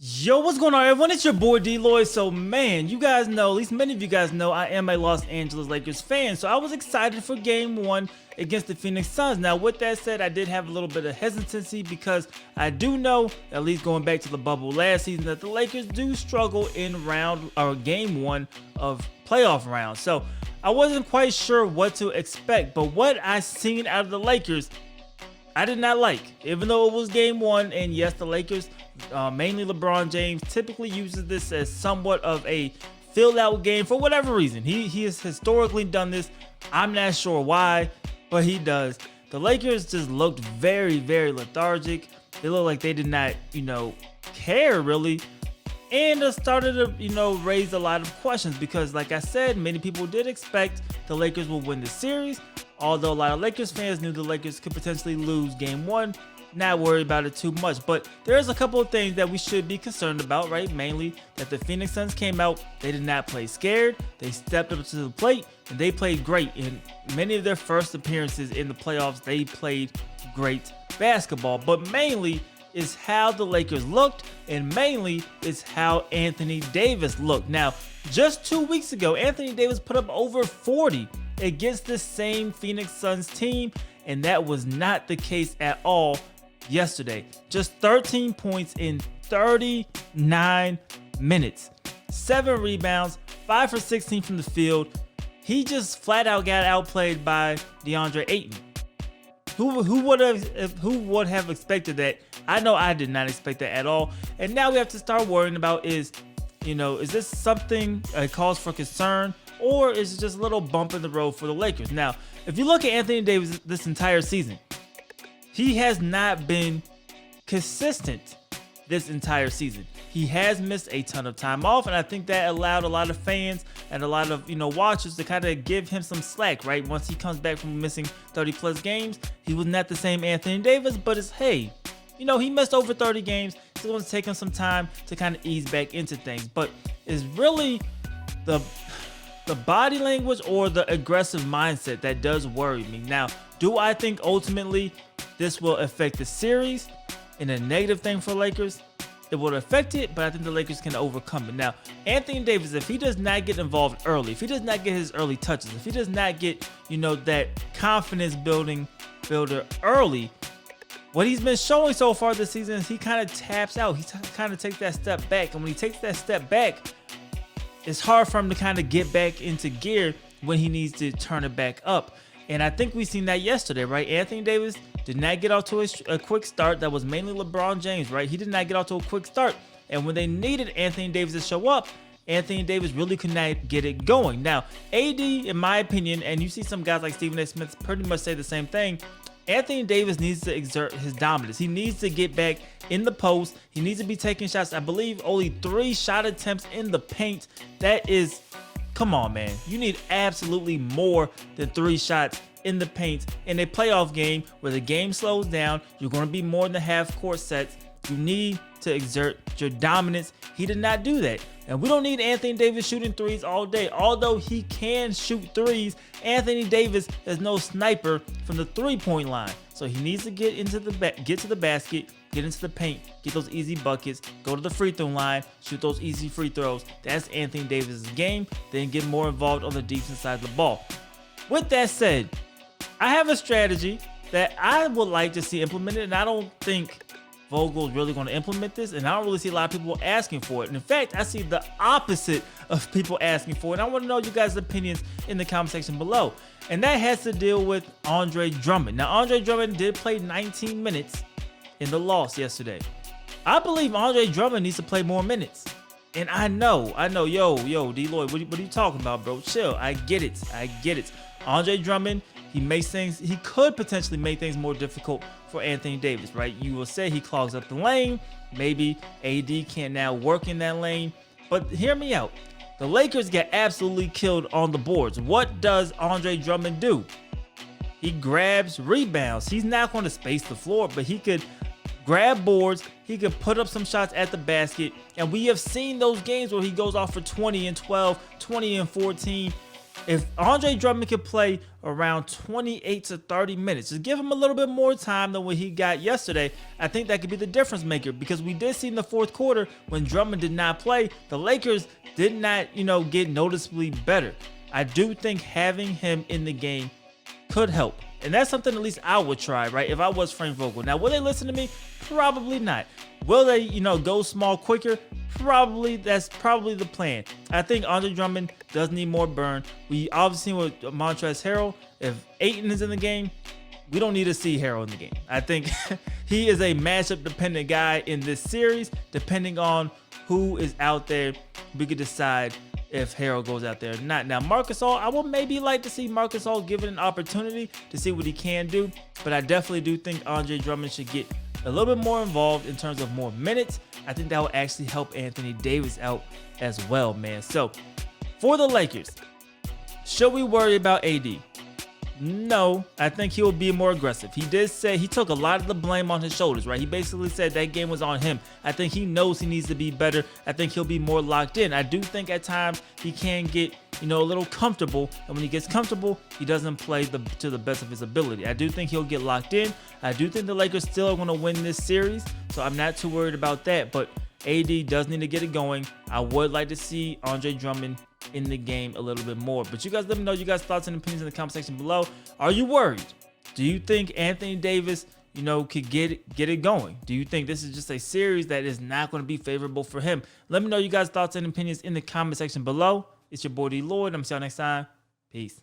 Yo, what's going on, everyone? It's your boy DLloyd. So, man, you guys know, at least many of you guys know, I am a Los Angeles Lakers fan. So, I was excited for game one against the Phoenix Suns. Now, with that said, I did have a little bit of hesitancy because I do know, at least going back to the bubble last season, that the Lakers do struggle in game one of playoff rounds. So, I wasn't quite sure what to expect, but what I seen out of the Lakers, I did not like. Even though it was game one, and yes, the Lakers, mainly LeBron James, typically uses this as somewhat of a fill-out game for whatever reason. He has historically done this. I'm not sure why, but he does. The Lakers just looked very, very lethargic. They looked like they did not, care really. And it started to, raise a lot of questions because, like I said, many people did expect the Lakers will win the series. Although a lot of Lakers fans knew the Lakers could potentially lose game one, not worried about it too much. But there's a couple of things that we should be concerned about, right? Mainly that the Phoenix Suns came out, they did not play scared, they stepped up to the plate, and they played great. In many of their first appearances in the playoffs, they played great basketball. But mainly is how the Lakers looked, and mainly is how Anthony Davis looked. Now, just 2 weeks ago, Anthony Davis put up over 40 against the same Phoenix Suns team, and that was not the case at all yesterday. Just 13 points in 39 minutes, 7 rebounds, 5 for 16 from the field. He just flat out got outplayed by DeAndre Ayton. Who would have expected that? I know I did not expect that at all. And now we have to start worrying about is this something a cause for concern, or is it just a little bump in the road for the Lakers? Now, if you look at Anthony Davis this entire season, he has not been consistent this entire season. He has missed a ton of time off, and I think that allowed a lot of fans and a lot of watchers to kind of give him some slack, right? Once he comes back from missing 30 plus games, he was not the same Anthony Davis, but it's hey, he missed over 30 games. It's going to take him some time to kind of ease back into things, but it's really the body language or the aggressive mindset that does worry me. Now, do I think ultimately this will affect the series in a negative thing for Lakers? It will affect it, but I think the Lakers can overcome it. Now, Anthony Davis, if he does not get involved early, if he does not get his early touches, if he does not get, that confidence builder early, what he's been showing so far this season is he kind of taps out. He kind of takes that step back. And when he takes that step back, it's hard for him to kind of get back into gear when he needs to turn it back up. And I think we seen that yesterday, right? Anthony Davis did not get off to a quick start. That was mainly LeBron James, right? He did not get off to a quick start. And when they needed Anthony Davis to show up, Anthony Davis really could not get it going. Now, AD, in my opinion, and you see some guys like Stephen A. Smith pretty much say the same thing, Anthony Davis needs to exert his dominance. He needs to get back in the post. He needs to be taking shots. I believe only 3 shot attempts in the paint. That is, come on, man. You need absolutely more than 3 shots in the paint in a playoff game where the game slows down. You're going to be more than half court sets. You need to exert your dominance. He did not do that. And we don't need Anthony Davis shooting threes all day. Although he can shoot threes, Anthony Davis is no sniper from the three-point line. So he needs to get to the basket, get into the paint, get those easy buckets, go to the free throw line, shoot those easy free throws. That's Anthony Davis's game. Then get more involved on the defensive side of the ball. With that said, I have a strategy that I would like to see implemented, and I don't think Vogel is really going to implement this, and I don't really see a lot of people asking for it. And in fact, I see the opposite of people asking for it. And I want to know you guys' opinions in the comment section below. And that has to deal with Andre Drummond. Now, Andre Drummond did play 19 minutes in the loss yesterday. I believe Andre Drummond needs to play more minutes. And I know, yo, DLloyd, what are you talking about, bro? Chill. I get it. Andre Drummond, he could potentially make things more difficult for Anthony Davis, right? You will say he clogs up the lane. Maybe AD can't now work in that lane. But hear me out. The Lakers get absolutely killed on the boards. What does Andre Drummond do? He grabs rebounds. He's not going to space the floor, but he could grab boards. He could put up some shots at the basket. And we have seen those games where he goes off for 20 and 12, 20 and 14. If Andre Drummond could play around 28 to 30 minutes, just give him a little bit more time than what he got yesterday, I think that could be the difference maker, because we did see in the fourth quarter when Drummond did not play, the Lakers did not, get noticeably better. I do think having him in the game could help. And that's something at least I would try, right? If I was Frank Vogel. Now, will they listen to me? Probably not. Will they, go small quicker? Probably. That's probably the plan. I think Andre Drummond does need more burn. We obviously with Montrezl Harrell, if Ayton is in the game, we don't need to see Harrell in the game. I think he is a matchup dependent guy in this series. Depending on who is out there, we could decide if Harrell goes out there or not. Now, Marc Gasol, I would maybe like to see Marc Gasol given an opportunity to see what he can do, but I definitely do think Andre Drummond should get a little bit more involved in terms of more minutes. I think that will actually help Anthony Davis out as well, man. So, for the Lakers, should we worry about AD? No, I think he will be more aggressive. He did say he took a lot of the blame on his shoulders, right? He basically said that game was on him. I think he knows he needs to be better. I think he'll be more locked in. I do think at times he can get, a little comfortable. And when he gets comfortable, he doesn't play to the best of his ability. I do think he'll get locked in. I do think the Lakers still are going to win this series. So I'm not too worried about that. But AD does need to get it going. I would like to see Andre Drummond in the game a little bit more. But you guys let me know you guys' thoughts and opinions in the comment section below. Are you worried? Do you think Anthony Davis, could get it going? Do you think this is just a series that is not going to be favorable for him? Let me know you guys' thoughts and opinions in the comment section below. It's your boy DLloyd. I'm see y'all next time. Peace.